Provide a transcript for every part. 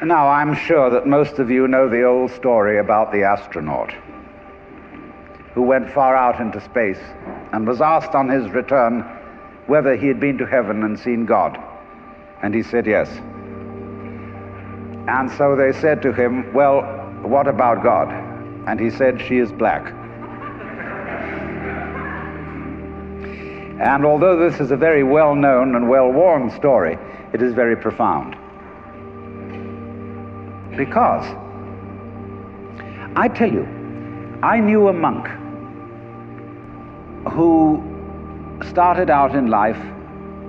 Now, I'm sure that most of you know the old story about the astronaut who went far out into space and was asked on his return whether he had been to heaven and seen God. And he said yes. And so they said to him, well, what about God? And he said, she is black. And although this is a very well-known and well-worn story, it is very profound. Because, I tell you, I knew a monk who started out in life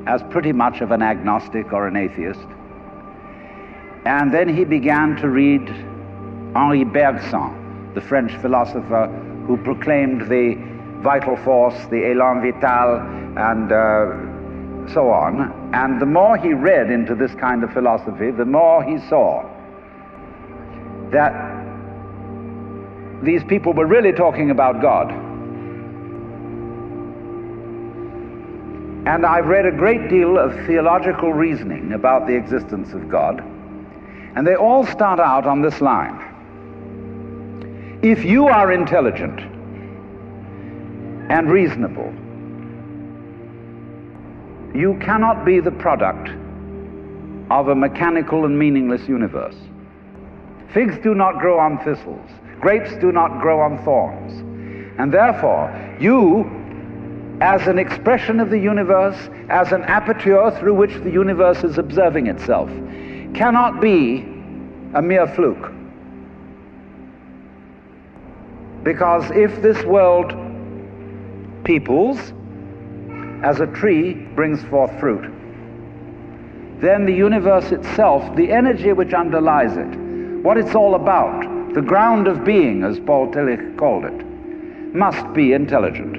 as pretty much of an agnostic or an atheist. And then he began to read Henri Bergson, the French philosopher who proclaimed the vital force, the élan vital, and so on. And the more he read into this kind of philosophy, the more he saw that these people were really talking about God. And I've read a great deal of theological reasoning about the existence of God, and they all start out on this line. If you are intelligent and reasonable, you cannot be the product of a mechanical and meaningless universe. Figs do not grow on thistles. Grapes do not grow on thorns. And therefore, you, as an expression of the universe, as an aperture through which the universe is observing itself, cannot be a mere fluke. Because if this world peoples, as a tree brings forth fruit, then the universe itself, the energy which underlies it, what it's all about, the ground of being, as Paul Tillich called it, must be intelligent.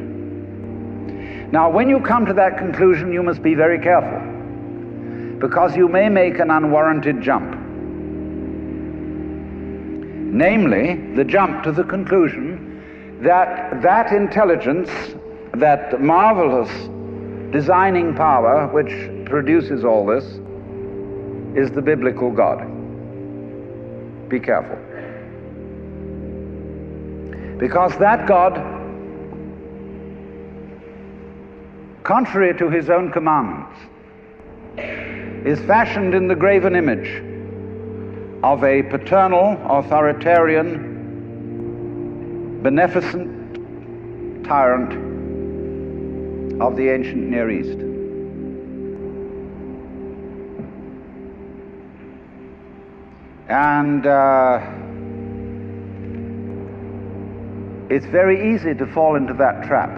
Now, when you come to that conclusion, you must be very careful, because you may make an unwarranted jump. Namely, the jump to the conclusion that that intelligence, that marvelous designing power which produces all this, is the biblical God. Be careful. Because that God, contrary to his own commandments, is fashioned in the graven image of a paternal, authoritarian, beneficent tyrant of the ancient Near East. And it's very easy to fall into that trap,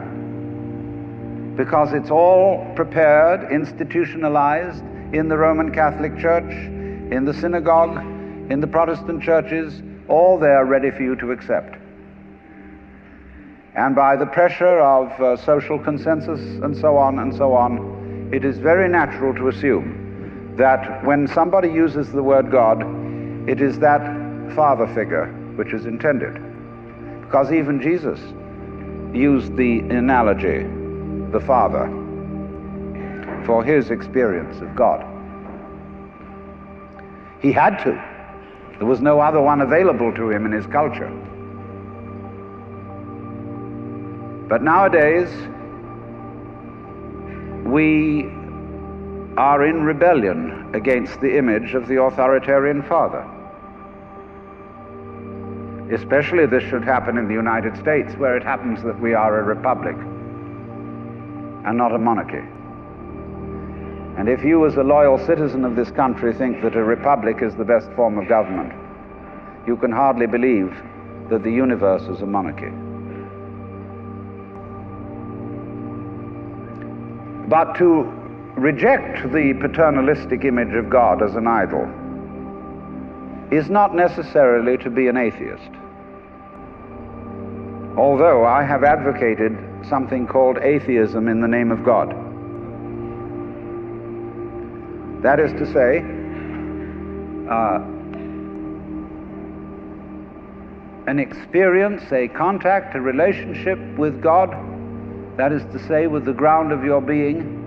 because it's all prepared, institutionalized in the Roman Catholic Church, in the synagogue, in the Protestant churches, all there ready for you to accept. And by the pressure of social consensus and so on, it is very natural to assume that when somebody uses the word God, it is that father figure which is intended. Because even Jesus used the analogy, the Father, for his experience of God. He had to. There was no other one available to him in his culture. But nowadays, we are in rebellion against the image of the authoritarian father. Especially this should happen in the United States, where it happens that we are a republic and not a monarchy. And if you, as a loyal citizen of this country, think that a republic is the best form of government, you can hardly believe that the universe is a monarchy. But to reject the paternalistic image of God as an idol is not necessarily to be an atheist. Although I have advocated something called atheism in the name of God. That is to say, an experience, a contact, a relationship with God, that is to say, with the ground of your being,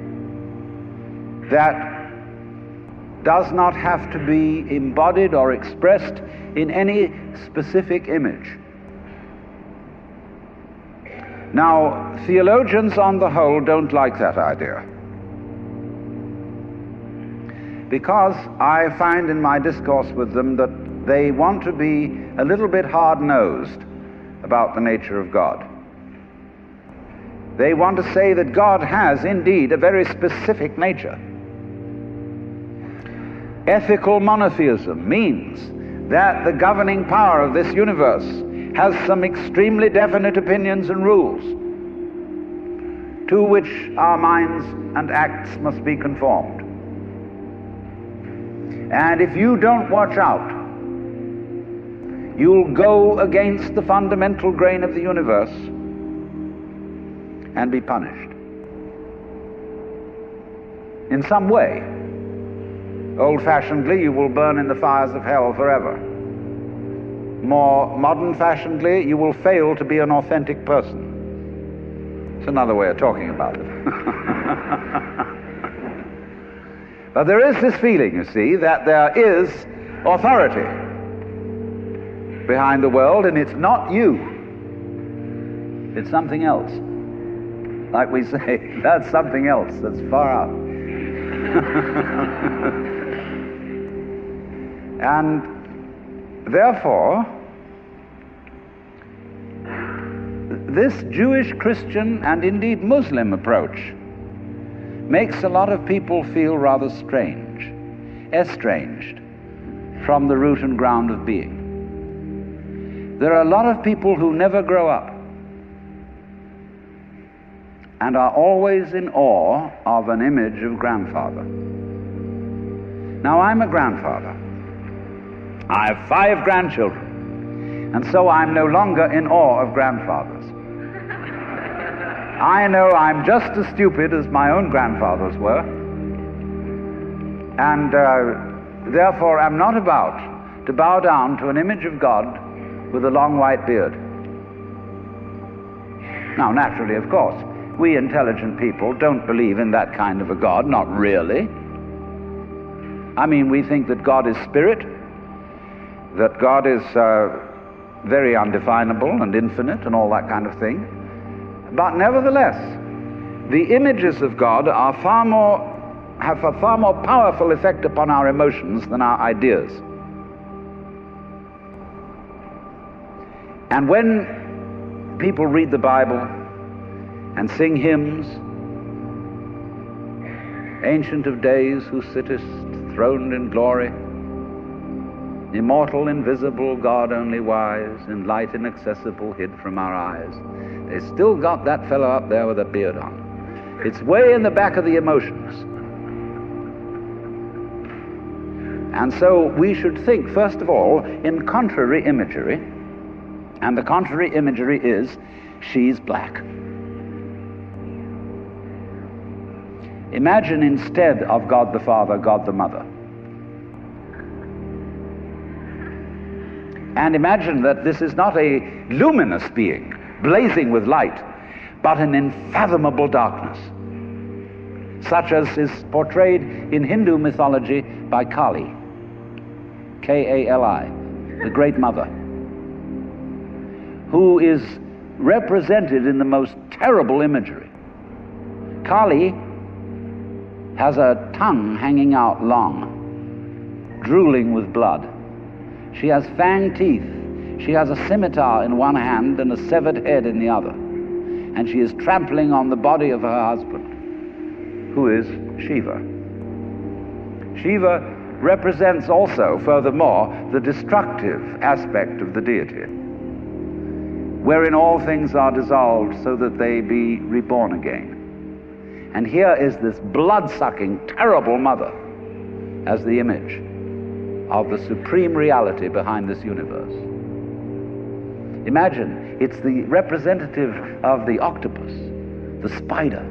that does not have to be embodied or expressed in any specific image. Now, theologians on the whole don't like that idea, because I find in my discourse with them that they want to be a little bit hard-nosed about the nature of God. They want to say that God has indeed a very specific nature. Ethical monotheism means that the governing power of this universe has some extremely definite opinions and rules to which our minds and acts must be conformed. And if you don't watch out, you'll go against the fundamental grain of the universe and be punished in some way. Old-fashionedly, you will burn in the fires of hell forever. More modern-fashionedly, you will fail to be an authentic person. It's another way of talking about it. But there is this feeling, you see, that there is authority behind the world, and it's not you. It's something else. Like we say, that's something else that's far out. And therefore, this Jewish, Christian, and indeed Muslim approach makes a lot of people feel rather strange, estranged from the root and ground of being. There are a lot of people who never grow up and are always in awe of an image of grandfather. Now, I'm a grandfather. I have 5 grandchildren, and so I'm no longer in awe of grandfathers. I know I'm just as stupid as my own grandfathers were, and therefore I'm not about to bow down to an image of God with a long white beard. Now, naturally, of course, we intelligent people don't believe in that kind of a God, not really. I mean, we think that God is spirit, that God is very undefinable and infinite and all that kind of thing. But nevertheless, the images of God are have a far more powerful effect upon our emotions than our ideas. And when people read the Bible and sing hymns, Ancient of Days, who sittest throned in glory, immortal, invisible, God only wise, in light inaccessible, hid from our eyes, they still got that fellow up there with a beard on. It's way in the back of the emotions. And so we should think, first of all, in contrary imagery, and the contrary imagery is, she's black. Imagine instead of God the Father, God the Mother. And imagine that this is not a luminous being, blazing with light, but an unfathomable darkness, such as is portrayed in Hindu mythology by Kali, K-A-L-I, the Great Mother, who is represented in the most terrible imagery. Kali has a tongue hanging out long, drooling with blood. She has fanged teeth. She has a scimitar in one hand and a severed head in the other. And she is trampling on the body of her husband, who is Shiva. Shiva represents also, furthermore, the destructive aspect of the deity, wherein all things are dissolved so that they be reborn again. And here is this blood-sucking, terrible mother as the image of the supreme reality behind this universe. Imagine, it's the representative of the octopus, the spider,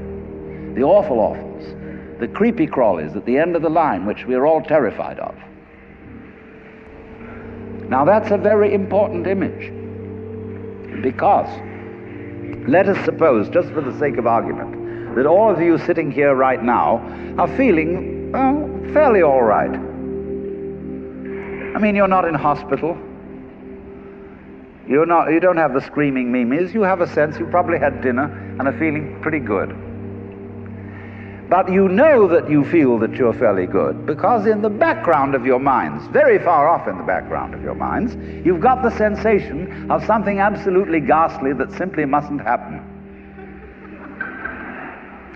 the awful-awfuls, the creepy-crawlies at the end of the line, which we are all terrified of. Now that's a very important image, because let us suppose, just for the sake of argument, that all of you sitting here right now are feeling Oh, fairly all right. I mean, you're not in hospital. You don't have the screaming memes. You have a sense you probably had dinner and are feeling pretty good. But you know that you feel that you're fairly good because in the background of your minds, very far off in the background of your minds, you've got the sensation of something absolutely ghastly that simply mustn't happen.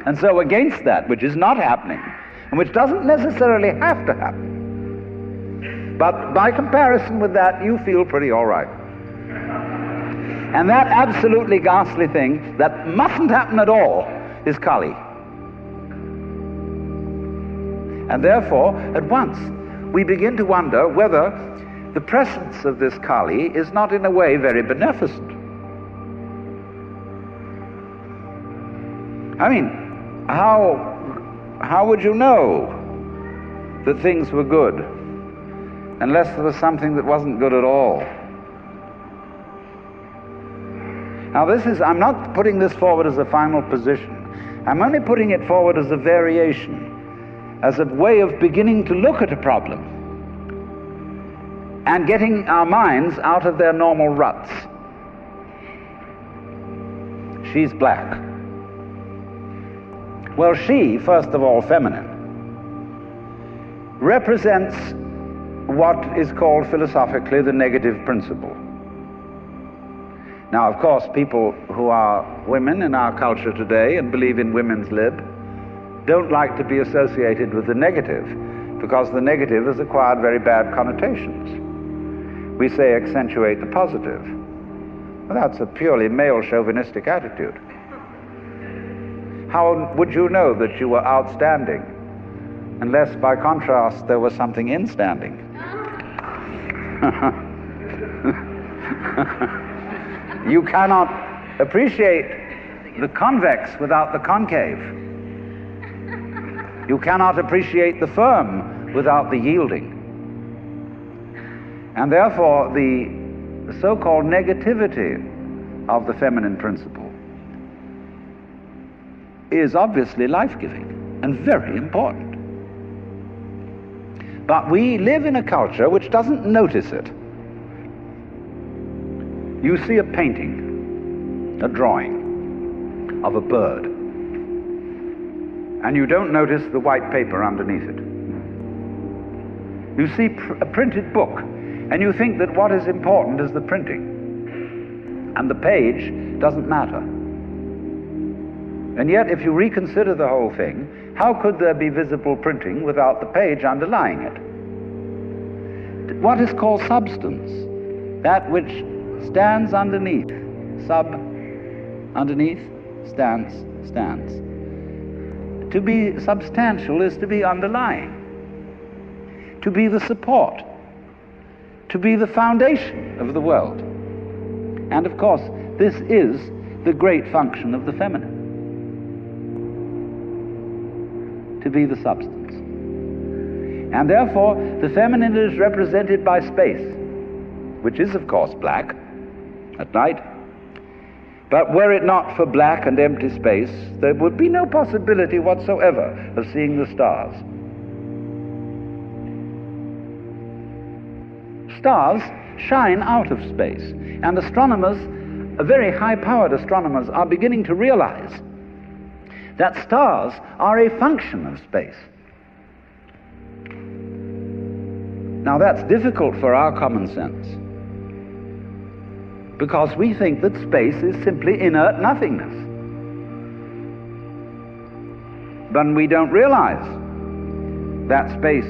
And so against that, which is not happening, and which doesn't necessarily have to happen, but by comparison with that, you feel pretty all right. And that absolutely ghastly thing that mustn't happen at all is Kali. And therefore, at once, we begin to wonder whether the presence of this Kali is not in a way very beneficent. I mean, how would you know that things were good unless there was something that wasn't good at all? Now I'm not putting this forward as a final position. I'm only putting it forward as a variation, as a way of beginning to look at a problem and getting our minds out of their normal ruts. She's black. Well, she, first of all, feminine, represents what is called philosophically the negative principle. Now, of course, people who are women in our culture today and believe in women's lib don't like to be associated with the negative because the negative has acquired very bad connotations. We say accentuate the positive. Well, that's a purely male chauvinistic attitude. How would you know that you were outstanding unless by contrast there was something instanding? You cannot appreciate the convex without the concave. You cannot appreciate the firm without the yielding. And therefore the so-called negativity of the feminine principle is obviously life-giving and very important. But we live in a culture which doesn't notice it. You see a painting, a drawing of a bird, and you don't notice the white paper underneath it. You see a printed book, and you think that what is important is the printing, and the page doesn't matter. And yet, if you reconsider the whole thing, how could there be visible printing without the page underlying it? What is called substance, that which stands underneath, underneath, stands. To be substantial is to be underlying, to be the support, to be the foundation of the world. And of course, this is the great function of the feminine. To be the substance. And therefore, the feminine is represented by space, which is, of course, black at night. But were it not for black and empty space, there would be no possibility whatsoever of seeing the stars. Stars shine out of space, and astronomers, very high-powered astronomers, are beginning to realize that stars are a function of space. Now that's difficult for our common sense, because we think that space is simply inert nothingness. But we don't realize that space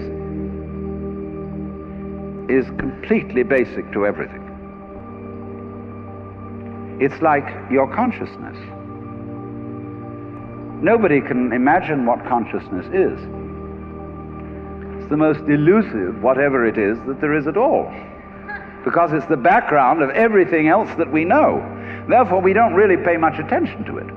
is completely basic to everything. It's like your consciousness. Nobody can imagine what consciousness is. It's the most elusive, whatever it is, that there is at all, because it's the background of everything else that we know. Therefore, we don't really pay much attention to it.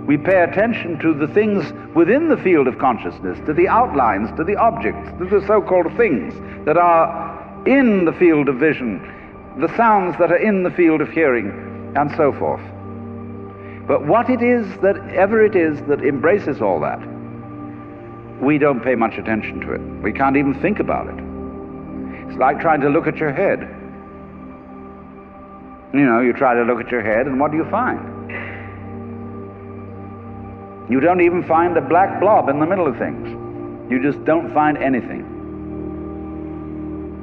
We pay attention to the things within the field of consciousness, to the outlines, to the objects, to the so-called things that are in the field of vision, the sounds that are in the field of hearing, and so forth. But what it is that ever it is that embraces all that, we don't pay much attention to it. We can't even think about it. It's like trying to look at your head. You know, you try to look at your head, and what do you find? You don't even find a black blob in the middle of things. You just don't find anything.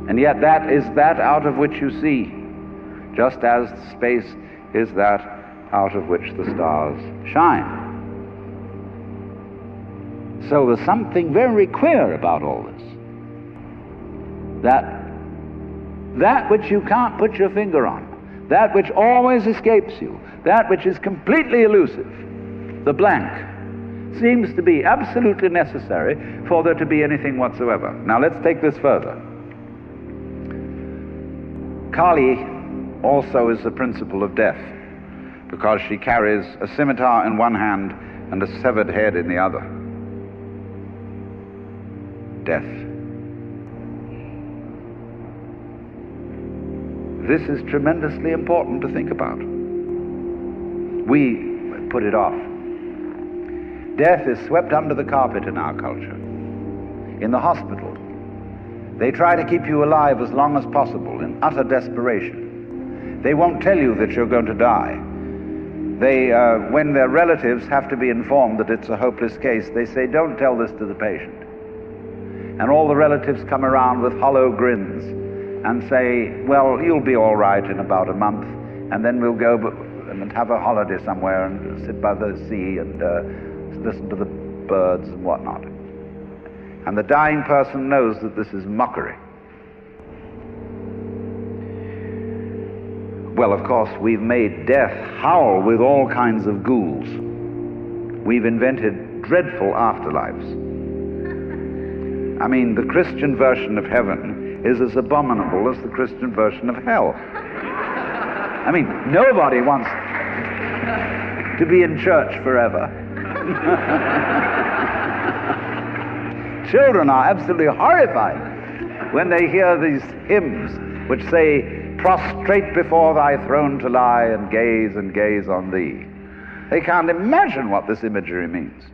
And yet that is that out of which you see, just as space is that out of which the stars shine. So there's something very queer about all this. That which you can't put your finger on, that which always escapes you, that which is completely elusive, the blank, seems to be absolutely necessary for there to be anything whatsoever. Now let's take this further. Kali also is the principle of death, because she carries a scimitar in one hand and a severed head in the other. Death. This is tremendously important to think about. We put it off. Death is swept under the carpet in our culture. In the hospital, they try to keep you alive as long as possible in utter desperation. They won't tell you that you're going to die. When their relatives have to be informed that it's a hopeless case, they say, don't tell this to the patient. And all the relatives come around with hollow grins and say, well, you'll be all right in about a month, and then we'll go and have a holiday somewhere and sit by the sea and listen to the birds and whatnot. And the dying person knows that this is mockery. Well, of course, we've made death howl with all kinds of ghouls. We've invented dreadful afterlives. I mean, the Christian version of heaven is as abominable as the Christian version of hell. I mean, nobody wants to be in church forever. Children are absolutely horrified when they hear these hymns which say, prostrate before thy throne to lie and gaze on thee. They can't imagine what this imagery means.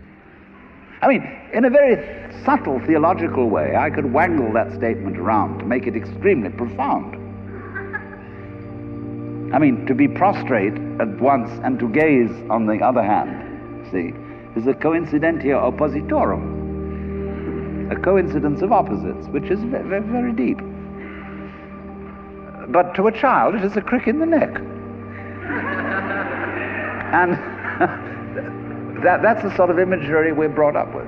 I mean, in a very subtle theological way, I could wangle that statement around to make it extremely profound. I mean, to be prostrate at once and to gaze on the other hand, see, is a coincidentia oppositorum, a coincidence of opposites, which is very, very deep. But to a child, it is a crick in the neck. And that's the sort of imagery we're brought up with.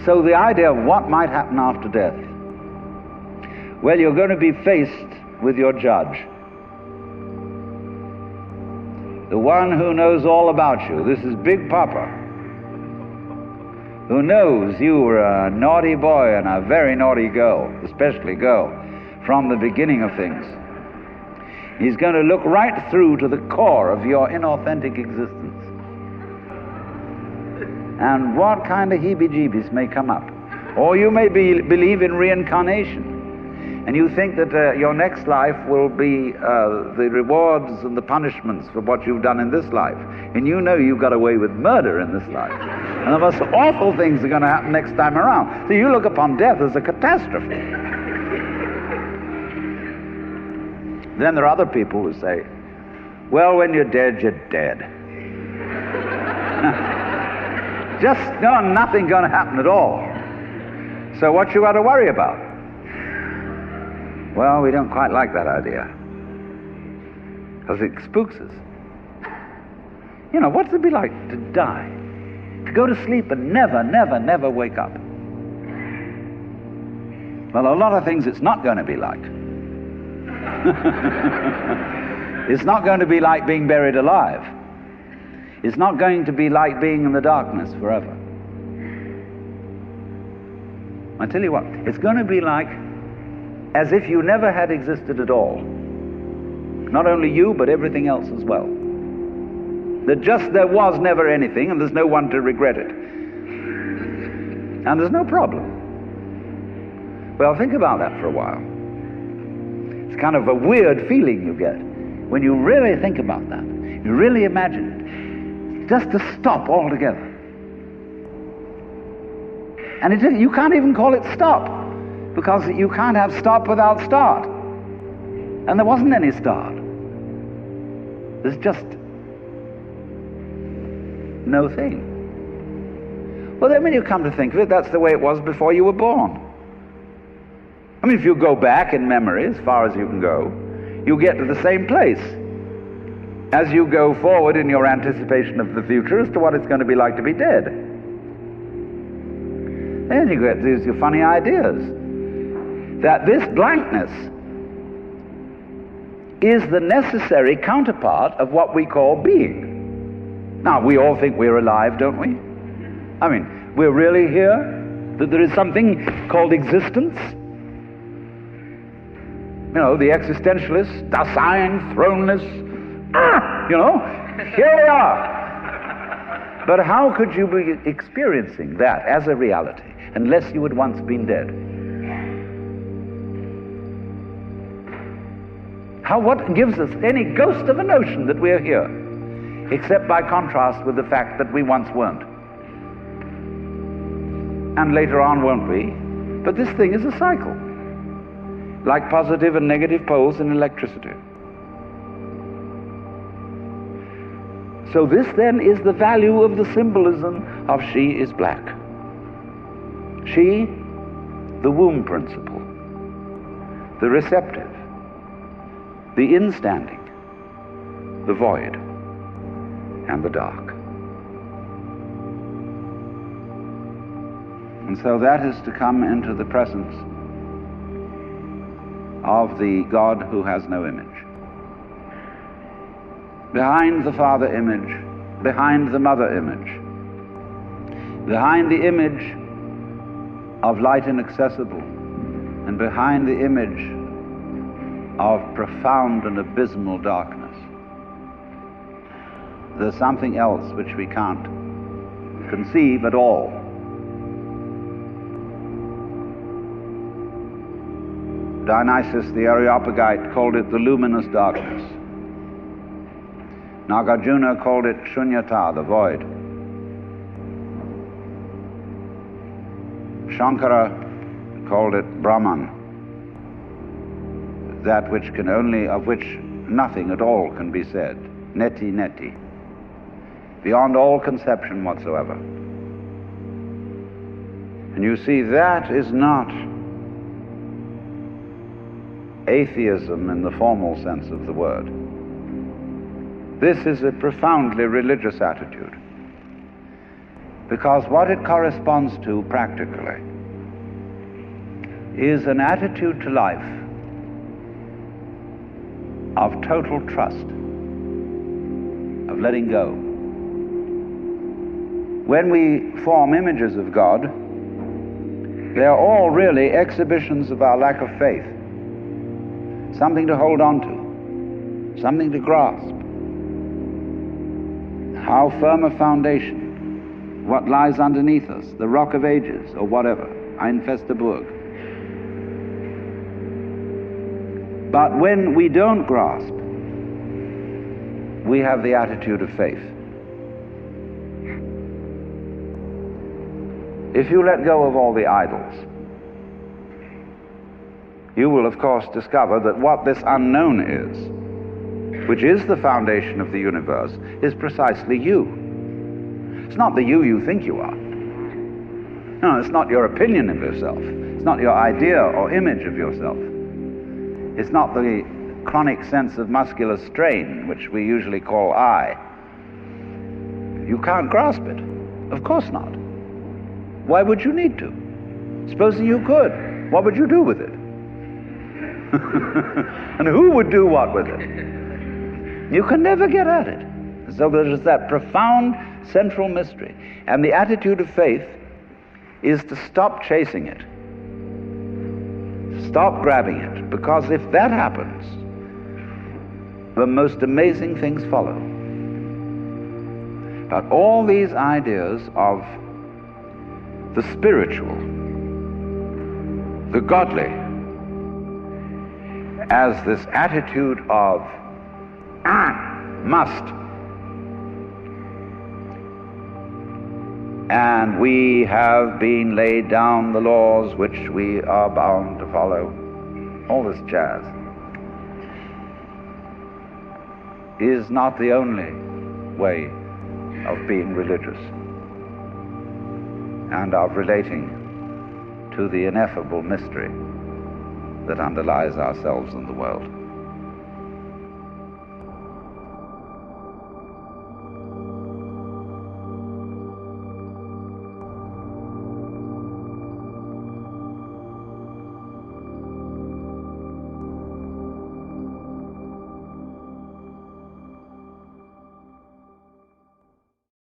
So the idea of what might happen after death, well, you're going to be faced with your judge, the one who knows all about you. This is Big Papa, who knows you were a naughty boy and a very naughty girl, especially girl, from the beginning of things. He's going to look right through to the core of your inauthentic existence. And what kind of heebie-jeebies may come up. Or you may believe in reincarnation, and you think that your next life will be the rewards and the punishments for what you've done in this life. And you know you've got away with murder in this life. And the most awful things are going to happen next time around. So you look upon death as a catastrophe. Then there are other people who say, well, when you're dead, you're dead. Just nothing going to happen at all. So what you got to worry about? Well, we don't quite like that idea, because it spooks us. You know, what's it be like to die? To go to sleep and never wake up? Well, a lot of things it's not going to be like. It's not going to be like being buried alive. It's not going to be like being in the darkness forever. I tell you what, it's going to be like as if you never had existed at all. Not only you, but everything else as well. There was never anything, and there's no one to regret it. And there's no problem. Well, think about that for a while. It's kind of a weird feeling you get when you really think about that. You really imagine it. Just to stop altogether. And you can't even call it stop, because you can't have stop without start. And there wasn't any start. There's just no thing. Well, then when you come to think of it, that's the way it was before you were born. I mean, if you go back in memory as far as you can go, you get to the same place as you go forward in your anticipation of the future as to what it's going to be like to be dead. Then you get these funny ideas that this blankness is the necessary counterpart of what we call being. Now, we all think we're alive, don't we? I mean, we're really here? That there is something called existence? You know, the existentialists, Dasein, thrownness, here we are. But how could you be experiencing that as a reality unless you had once been dead? What gives us any ghost of a notion that we're here, except by contrast with the fact that we once weren't? And later on won't be. But this thing is a cycle, like positive and negative poles in electricity. So this then is the value of the symbolism of she is black. She, the womb principle, the receptive, the instanding, the void, and the dark. And so that is to come into the presence of the God who has no image. Behind the Father image, behind the Mother image, behind the image of light inaccessible, and behind the image of profound and abysmal darkness, there's something else which we can't conceive at all. Dionysius the Areopagite called it the luminous darkness. Nagarjuna called it Shunyata, the void. Shankara called it Brahman, that which can only, of which nothing at all can be said. Neti neti, beyond all conception whatsoever. And you see, that is not atheism in the formal sense of the word. This is a profoundly religious attitude, because what it corresponds to practically is an attitude to life of total trust, of letting go. When we form images of God, they are all really exhibitions of our lack of faith. Something to hold on to, something to grasp. How firm a foundation, what lies underneath us, the rock of ages, or whatever, ein feste Burg. But when we don't grasp, we have the attitude of faith. If you let go of all the idols, you will of course discover that what this unknown is, which is the foundation of the universe, is precisely you. It's not the you think you are. No, it's not your opinion of yourself. It's not your idea or image of yourself. It's not the chronic sense of muscular strain, which we usually call I. You can't grasp it. Of course not. Why would you need to? Supposing you could, what would you do with it? And who would do what with it? You can never get at it. So there's that profound central mystery. And the attitude of faith is to stop chasing it. Stop grabbing it. Because if that happens, the most amazing things follow. But all these ideas of the spiritual, the godly, as this attitude of must, and we have been laid down the laws which we are bound to follow. All this jazz is not the only way of being religious and of relating to the ineffable mystery that underlies ourselves and the world.